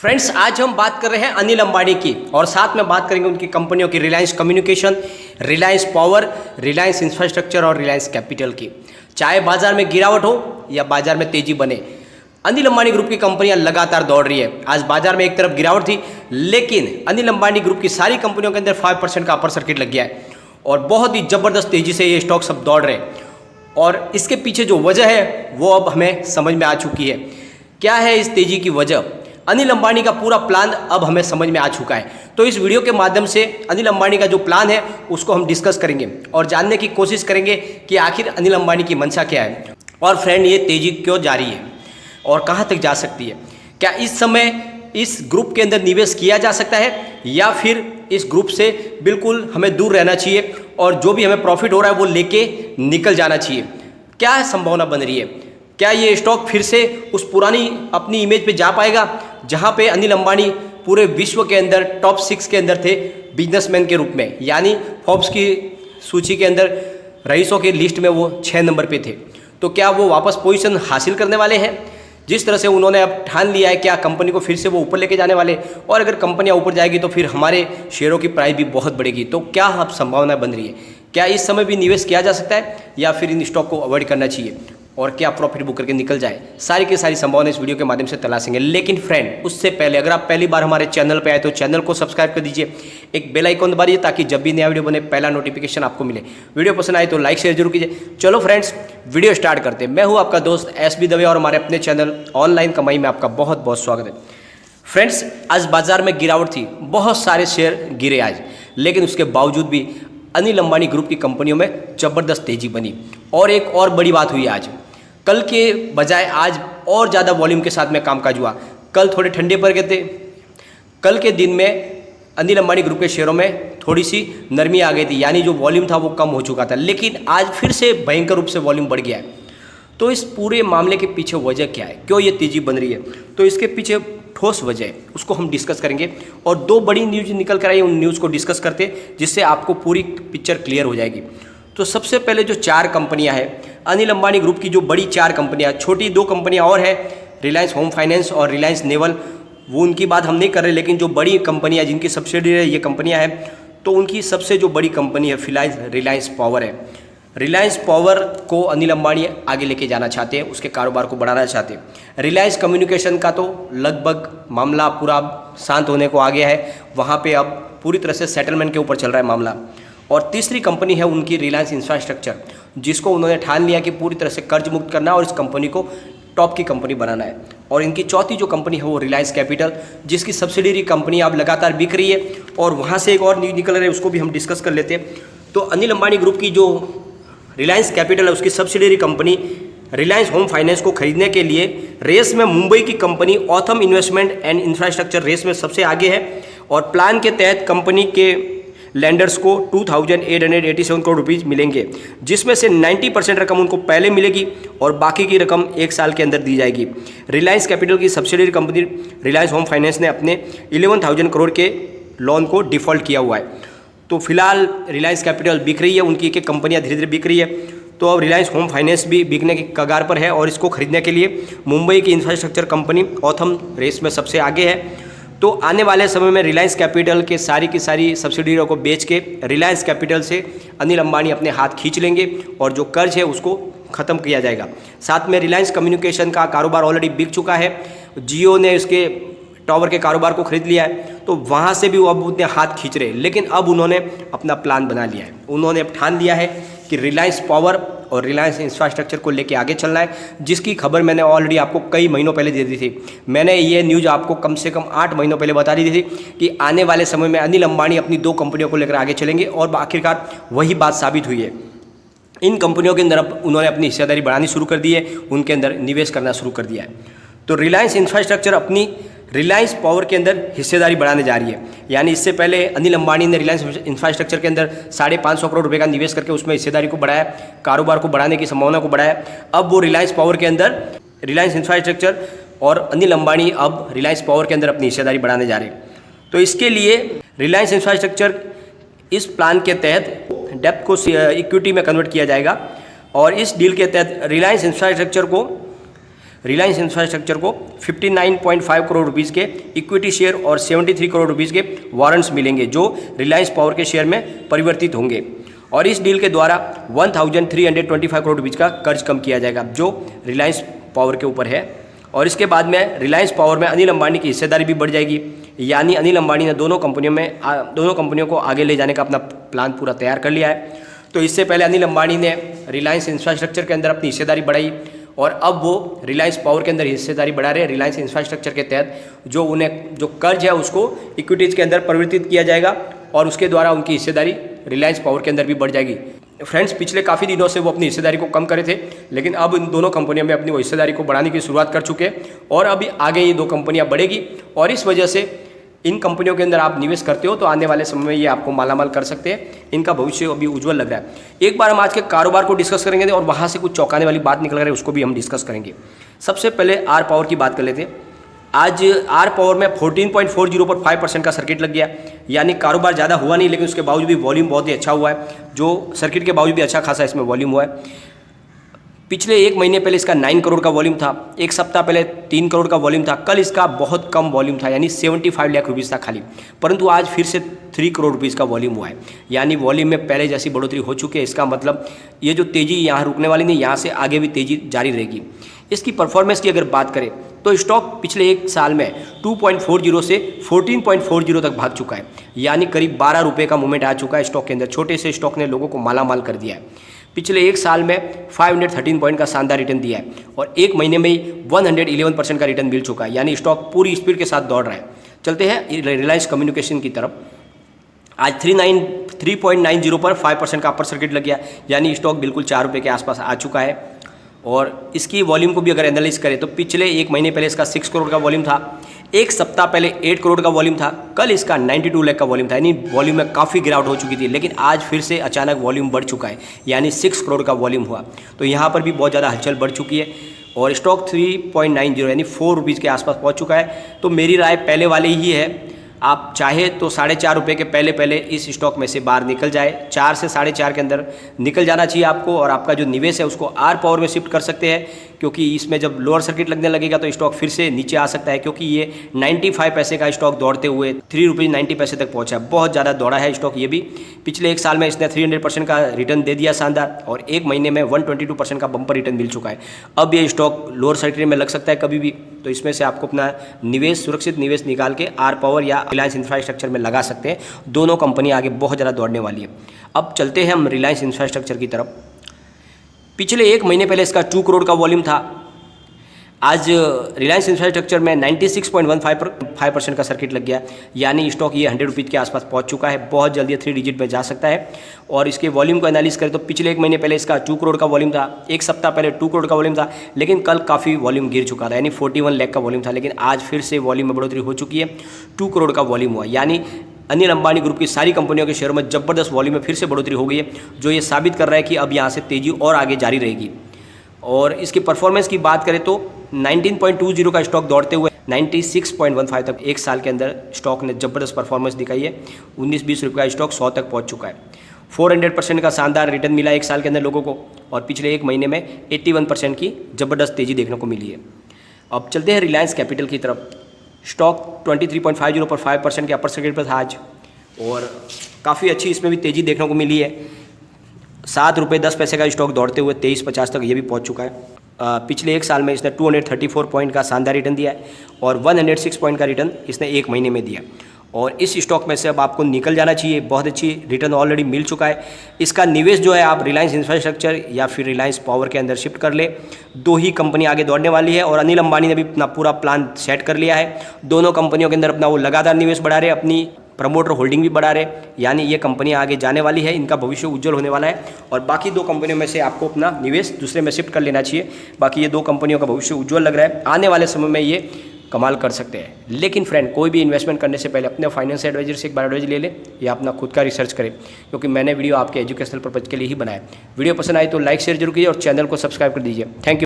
Friends, आज हम बात कर रहे हैं अनिल अंबानी की और साथ में बात करेंगे उनकी कंपनियों की Reliance communication, Reliance power, Reliance infrastructure और रिलायंस कैपिटल की। चाहे बाजार में गिरावट हो या बाजार में तेजी बने, अनिल अंबानी ग्रुप की कंपनियां लगातार दौड़ रही है। आज बाजार में एक तरफ गिरावट थी, लेकिन अनिल अंबानी ग्रुप की सारी कंपनियों के अंदर 5% का अपर सर्किट लग गया है और बहुत ही जबरदस्त तेजी से ये स्टॉक सब दौड़ रहे हैं। और इसके पीछे जो वजह है वो अब हमें समझ में आ चुकी है। क्या है इस तेजी की वजह? अनिल अंबानी का पूरा प्लान अब हमें समझ में आ चुका है। तो इस वीडियो के माध्यम से अनिल अंबानी का जो प्लान है उसको हम डिस्कस करेंगे और जानने की कोशिश करेंगे कि आखिर अनिल अंबानी की मंशा क्या है और फ्रेंड ये तेजी क्यों जारी है और कहाँ तक जा सकती है। क्या इस समय इस ग्रुप के अंदर निवेश किया जा सकता है या फिर इस ग्रुप से बिल्कुल हमें दूर रहना चाहिए और जो भी हमें प्रॉफिट हो रहा है वो लेके निकल जाना चाहिए? क्या संभावना बन रही है? क्या ये स्टॉक फिर से उस पुरानी अपनी इमेज पे जा पाएगा जहां पे अनिल अंबानी पूरे विश्व के अंदर टॉप 6 के अंदर थे बिजनेसमैन के रूप में, यानी फोर्ब्स की सूची के अंदर रईसों की लिस्ट में वो 6 नंबर पे थे? तो क्या वो वापस पोजीशन हासिल करने वाले हैं? जिस तरह से उन्होंने अब ठान लिया है, क्या कंपनी को फिर से वो ऊपर लेके जाने वाले? और अगर कंपनियां ऊपर जाएगी तो फिर हमारे शेयरों की प्राइस भी बहुत बढ़ेगी। तो क्या अब संभावना बन रही है? क्या इस समय भी निवेश किया जा सकता है या फिर इन स्टॉक को अवॉइड करना चाहिए और क्या प्रॉफिट बुक करके निकल जाए? सारी की सारी संभावना इस वीडियो के माध्यम से तलाशेंगे। लेकिन फ्रेंड, उससे पहले अगर आप पहली बार हमारे चैनल पे आए तो चैनल को सब्सक्राइब कर दीजिए, एक बेल आइकन दबाइए ताकि जब भी नया वीडियो बने पहला नोटिफिकेशन आपको मिले। वीडियो पसंद आए तो लाइक शेयर जरूर कीजिए। चलो फ्रेंड्स, वीडियो स्टार्ट करते हैं। मैं हूँ आपका दोस्त SB दवे और हमारे अपने चैनल ऑनलाइन कमाई में आपका बहुत बहुत स्वागत है। फ्रेंड्स, आज बाजार में गिरावट थी, बहुत सारे शेयर गिरे आज, लेकिन उसके बावजूद भी अनिल अंबानी ग्रुप की कंपनियों में जबरदस्त तेजी बनी। और एक और बड़ी बात हुई आज, कल के बजाय आज और ज़्यादा वॉल्यूम के साथ में कामकाज हुआ। कल थोड़े ठंडे पड़ गए थे, कल के दिन में अनिल अंबानी ग्रुप के शेयरों में थोड़ी सी नरमी आ गई थी, यानी जो वॉल्यूम था वो कम हो चुका था, लेकिन आज फिर से भयंकर रूप से वॉल्यूम बढ़ गया है। तो इस पूरे मामले के पीछे वजह क्या है, क्यों ये तेज़ी बन रही है? तो इसके पीछे ठोस वजह है, उसको हम डिस्कस करेंगे और 2 बड़ी न्यूज़ निकल कर आई, उन न्यूज़ को डिस्कस करते जिससे आपको पूरी पिक्चर क्लियर हो जाएगी। तो सबसे पहले जो 4 कंपनियां हैं अनिल अंबानी ग्रुप की, जो बड़ी 4 कंपनियां, छोटी 2 कंपनियां और हैं, रिलायंस होम फाइनेंस और रिलायंस नेवल, वो उनकी बात हम नहीं कर रहे, लेकिन जो बड़ी कंपनियां जिनकी सब्सिडियरी ये कंपनियां हैं, तो उनकी सबसे जो बड़ी कंपनी है फिलहाल रिलायंस पावर है। रिलायंस पावर को अनिल अंबानी आगे लेके जाना चाहते हैं, उसके कारोबार को बढ़ाना चाहते हैं। रिलायंस कम्युनिकेशन का तो लगभग मामला पूरा शांत होने को आ गया है, वहाँ पे अब पूरी तरह से सेटलमेंट के ऊपर चल रहा है मामला। और तीसरी कंपनी है उनकी रिलायंस इंफ्रास्ट्रक्चर, जिसको उन्होंने ठान लिया कि पूरी तरह से कर्ज मुक्त करना है और इस कंपनी को टॉप की कंपनी बनाना है। और इनकी चौथी जो कंपनी है वो रिलायंस कैपिटल, जिसकी सब्सिडियरी कंपनी अब लगातार बिक रही है और वहाँ से एक और न्यूज़ निकल रही है, उसको भी हम डिस्कस कर लेते हैं। तो अनिल अंबानी ग्रुप की जो रिलायंस कैपिटल है उसकी सब्सिडियरी कंपनी रिलायंस होम फाइनेंस को खरीदने के लिए रेस में मुंबई की कंपनी ऑथम इन्वेस्टमेंट एंड इंफ्रास्ट्रक्चर रेस में सबसे आगे है और प्लान के तहत कंपनी के लैंडर्स को 2,887 करोड़ रुपीज़ मिलेंगे, जिसमें से 90% रकम उनको पहले मिलेगी और बाकी की रकम 1 साल के अंदर दी जाएगी। रिलायंस कैपिटल की subsidiary company Reliance Home finance ने अपने 11,000 करोड़ के लोन को डिफ़ॉल्ट किया हुआ है। तो फिलहाल रिलायंस कैपिटल बिक रही है, उनकी एक कंपनियां धीरे धीरे बिक रही है। तो अब रिलायंस होम फाइनेंस भी बिकने की कगार पर है और इसको खरीदने के लिए मुंबई की इंफ्रास्ट्रक्चर कंपनी ऑथम रेस में सबसे आगे है। तो आने वाले समय में रिलायंस कैपिटल के सारी की सारी सब्सिडियरियों को बेच के रिलायंस कैपिटल से अनिल अंबानी अपने हाथ खींच लेंगे और जो कर्ज है उसको ख़त्म किया जाएगा। साथ में रिलायंस कम्युनिकेशन का कारोबार ऑलरेडी बिक चुका है, जियो ने उसके टावर के कारोबार को खरीद लिया है, तो वहाँ से भी वो अब उतने हाथ खींच रहे हैं। लेकिन अब उन्होंने अपना प्लान बना लिया है, उन्होंने अब ठान लिया है कि रिलायंस पावर और रिलायंस इंफ्रास्ट्रक्चर को लेके आगे चलना है, जिसकी खबर मैंने ऑलरेडी आपको कई महीनों पहले दे दी थी। मैंने ये न्यूज़ आपको कम से कम 8 महीनों पहले बता दी थी कि आने वाले समय में अनिल अंबानी अपनी 2 कंपनियों को लेकर आगे चलेंगे और आखिरकार वही बात साबित हुई है। इन कंपनियों के अंदर अब उन्होंने अपनी हिस्सेदारी बढ़ानी शुरू कर दी है, उनके अंदर निवेश करना शुरू कर दिया है। तो रिलायंस इंफ्रास्ट्रक्चर अपनी रिलायंस पावर के अंदर हिस्सेदारी बढ़ाने जा रही है, यानी इससे पहले अनिल अंबानी ने रिलायंस इंफ्रास्ट्रक्चर के अंदर 550 करोड़ रुपए का निवेश करके उसमें हिस्सेदारी को बढ़ाया, कारोबार को बढ़ाने की संभावना को बढ़ाया। अब वो रिलायंस पावर के अंदर रिलायंस इंफ्रास्ट्रक्चर और अनिल अंबानी अब रिलायंस पावर के अंदर अपनी हिस्सेदारी बढ़ाने जा रहे हैं। तो इसके लिए रिलायंस इंफ्रास्ट्रक्चर इस प्लान के तहत डेप्थ को इक्विटी में कन्वर्ट किया जाएगा और इस डील के तहत रिलायंस इंफ्रास्ट्रक्चर को रिलायंस इंफ्रास्ट्रक्चर को 59.5 करोड़ रुपीज़ के इक्विटी शेयर और 73 करोड़ रुपीज़ के वारंट्स मिलेंगे जो रिलायंस पावर के शेयर में परिवर्तित होंगे। और इस डील के द्वारा 1325 करोड़ रुपीज़ का कर्ज कम किया जाएगा जो रिलायंस पावर के ऊपर है। और इसके बाद में रिलायंस पावर में अनिल अंबानी की हिस्सेदारी भी बढ़ जाएगी, यानी अनिल अंबानी ने दोनों कंपनियों को आगे ले जाने का अपना प्लान पूरा तैयार कर लिया है। तो इससे पहले अनिल अंबानी ने रिलायंस इंफ्रास्ट्रक्चर के अंदर अपनी हिस्सेदारी बढ़ाई और अब वो रिलायंस पावर के अंदर हिस्सेदारी बढ़ा रहे हैं। रिलायंस इंफ्रास्ट्रक्चर के तहत जो कर्ज है उसको इक्विटीज़ के अंदर परिवर्तित किया जाएगा और उसके द्वारा उनकी हिस्सेदारी रिलायंस पावर के अंदर भी बढ़ जाएगी। फ्रेंड्स, पिछले काफ़ी दिनों से वो अपनी हिस्सेदारी को कम करे थे, लेकिन अब इन दोनों कंपनियों में अपनी वो हिस्सेदारी को बढ़ाने की शुरुआत कर चुके हैं और अभी आगे ये दो कंपनियां बढ़ेगी और इस वजह से इन कंपनियों के अंदर आप निवेश करते हो तो आने वाले समय में ये आपको मालामाल कर सकते हैं। इनका भविष्य अभी उज्जवल लग रहा है। एक बार हम आज के कारोबार को डिस्कस करेंगे और वहाँ से कुछ चौंकाने वाली बात निकल रही है, उसको भी हम डिस्कस करेंगे। सबसे पहले आर पावर की बात कर लेते हैं। आज आर पावर में 14.40 पर 5% का सर्किट लग गया, यानी कारोबार ज़्यादा हुआ नहीं लेकिन उसके बावजूद भी वॉल्यूम बहुत ही अच्छा हुआ है। जो सर्किट के बावजूद भी अच्छा खासा इसमें वॉल्यूम हुआ है। पिछले एक महीने पहले इसका 9 करोड़ का वॉल्यूम था, एक सप्ताह पहले 3 करोड़ का वॉल्यूम था, कल इसका बहुत कम वॉल्यूम था यानी 75 लाख रुपीज़ था खाली, परंतु आज फिर से 3 करोड़ रुपीज़ का वॉल्यूम हुआ है, यानी वॉल्यूम में पहले जैसी बढ़ोतरी हो चुकी है। इसका मतलब ये जो तेज़ी यहाँ रुकने वाली नहीं, यहाँ से आगे भी तेज़ी जारी रहेगी। इसकी परफॉर्मेंस की अगर बात करें तो स्टॉक पिछले एक साल में 2.40 से 14.40 तक भाग चुका है, यानी करीब 12 रुपये का मूवमेंट आ चुका है स्टॉक के अंदर। छोटे से स्टॉक ने लोगों को मालामाल कर दिया है। पिछले एक साल में 513 पॉइंट का शानदार रिटर्न दिया है और एक महीने में ही 111% का रिटर्न मिल चुका है, यानी स्टॉक पूरी स्पीड के साथ दौड़ रहा है। चलते हैं रिलायंस कम्युनिकेशन की तरफ। आज 3.90 पर 5% का अपर सर्किट लग गया, यानी स्टॉक बिल्कुल 4 रुपये के आसपास आ चुका है। और इसकी वॉल्यूम को भी अगर एनालिस करें तो पिछले एक महीने पहले इसका 6 करोड़ का वॉल्यूम था, एक सप्ताह पहले 8 करोड़ का वॉल्यूम था, कल इसका 92 लाख का वॉल्यूम था, यानी वॉल्यूम में काफ़ी गिरावट हो चुकी थी, लेकिन आज फिर से अचानक वॉल्यूम बढ़ चुका है, यानी 6 करोड़ का वॉल्यूम हुआ। तो यहाँ पर भी बहुत ज़्यादा हलचल बढ़ चुकी है और स्टॉक 3.90 यानी 4 रुपीज़ के आसपास पहुँच चुका है। तो मेरी राय पहले वाले ही है, आप चाहे तो 4.5 रुपये के पहले इस स्टॉक में से बाहर निकल जाए। 4 से 4.5 के अंदर निकल जाना चाहिए आपको और आपका जो निवेश है उसको आर पावर में शिफ्ट कर सकते हैं, क्योंकि इसमें जब लोअर सर्किट लगने लगेगा तो स्टॉक फिर से नीचे आ सकता है, क्योंकि ये 95 पैसे का स्टॉक दौड़ते हुए 3 रुपये 90 पैसे तक पहुंचा है। बहुत ज़्यादा दौड़ा है स्टॉक ये भी। पिछले एक साल में इसने 300% का रिटर्न दे दिया शानदार और एक महीने में 122% का बम्पर रिटर्न मिल चुका है। अब ये स्टॉक लोअर सर्किट में लग सकता है कभी भी, तो इसमें से आपको अपना निवेश, सुरक्षित निवेश निकाल के आर पावर या रिलायंस इंफ्रास्ट्रक्चर में लगा सकते हैं। दोनों कंपनी आगे बहुत ज़्यादा दौड़ने वाली है। अब चलते हैं हम रिलायंस इंफ्रास्ट्रक्चर की तरफ। पिछले एक महीने पहले इसका 2 करोड़ का वॉल्यूम था, आज रिलायंस इंफ्रास्ट्रक्चर में 96.15% का सर्किट लग गया, यानी स्टॉक ये 100 रुपीज़ के आसपास पहुंच चुका है। बहुत जल्दी 3 डिजिट में जा सकता है। और इसके वॉल्यूम को एनालिस करें तो पिछले एक महीने पहले इसका 2 करोड़ का वॉल्यूम था, एक सप्ताह पहले 2 करोड़ का वॉल्यूम था, लेकिन कल काफ़ी वॉल्यूम गिर चुका था, यानी 41 लाख का वॉल्यूम था, लेकिन आज फिर से वॉल्यूम में बढ़ोतरी हो चुकी है। 2 करोड़ का वॉल्यूम हुआ, यानी अनिल अंबानी ग्रुप की सारी कंपनियों के शेयरों में जबरदस्त वॉल्यूम में फिर से बढ़ोतरी हो गई है, जो ये साबित कर रहा है कि अब यहाँ से तेज़ी और आगे जारी रहेगी। और इसकी परफॉर्मेंस की बात करें तो 19.20 का स्टॉक दौड़ते हुए 96.15 तक एक साल के अंदर स्टॉक ने जबरदस्त परफॉर्मेंस दिखाई है। 19-20 रुपये का स्टॉक 100 तक पहुंच चुका है। 400% का शानदार रिटर्न मिला एक साल के अंदर लोगों को और पिछले एक महीने में 81% की जबरदस्त तेज़ी देखने को मिली है। अब चलते हैं रिलायंस कैपिटल की तरफ। स्टॉक 23.50 पर 5% के अपर सर्किट पर था आज और काफ़ी अच्छी इसमें भी तेज़ी देखने को मिली है। 7 रुपये 10 पैसे का स्टॉक दौड़ते हुए 23.50 तक ये भी पहुंच चुका है। पिछले एक साल में इसने 234 पॉइंट का शानदार रिटर्न दिया है और 106 पॉइंट का रिटर्न इसने एक महीने में दिया। और इस स्टॉक में से अब आपको निकल जाना चाहिए, बहुत अच्छी रिटर्न ऑलरेडी मिल चुका है। इसका निवेश जो है आप रिलायंस इंफ्रास्ट्रक्चर या फिर रिलायंस पावर के अंदर शिफ्ट कर ले। 2 ही कंपनी आगे दौड़ने वाली है और अनिल अंबानी ने भी अपना पूरा प्लान सेट कर लिया है। दोनों कंपनियों के अंदर अपना वो लगातार निवेश बढ़ा रहे, अपनी प्रमोटर होल्डिंग भी बढ़ा रहे, यानी ये कंपनी आगे जाने वाली है, इनका भविष्य उज्जवल होने वाला है। और बाकी 2 कंपनियों में से आपको अपना निवेश दूसरे में शिफ्ट कर लेना चाहिए। बाकी ये 2 कंपनियों का भविष्य उज्जवल लग रहा है, आने वाले समय में ये कमाल कर सकते हैं। लेकिन फ्रेंड, कोई भी इन्वेस्टमेंट करने से पहले अपने फाइनेंस एडवाइजर से एक बार एडवाइज ले ले या अपना खुद का रिसर्च करें, क्योंकि मैंने वीडियो आपके एजुकेशनल पर्पज़ के लिए ही बनाया। वीडियो पसंद आए तो लाइक शेयर जरूर कीजिए और चैनल को सब्सक्राइब कर दीजिए। Thank you.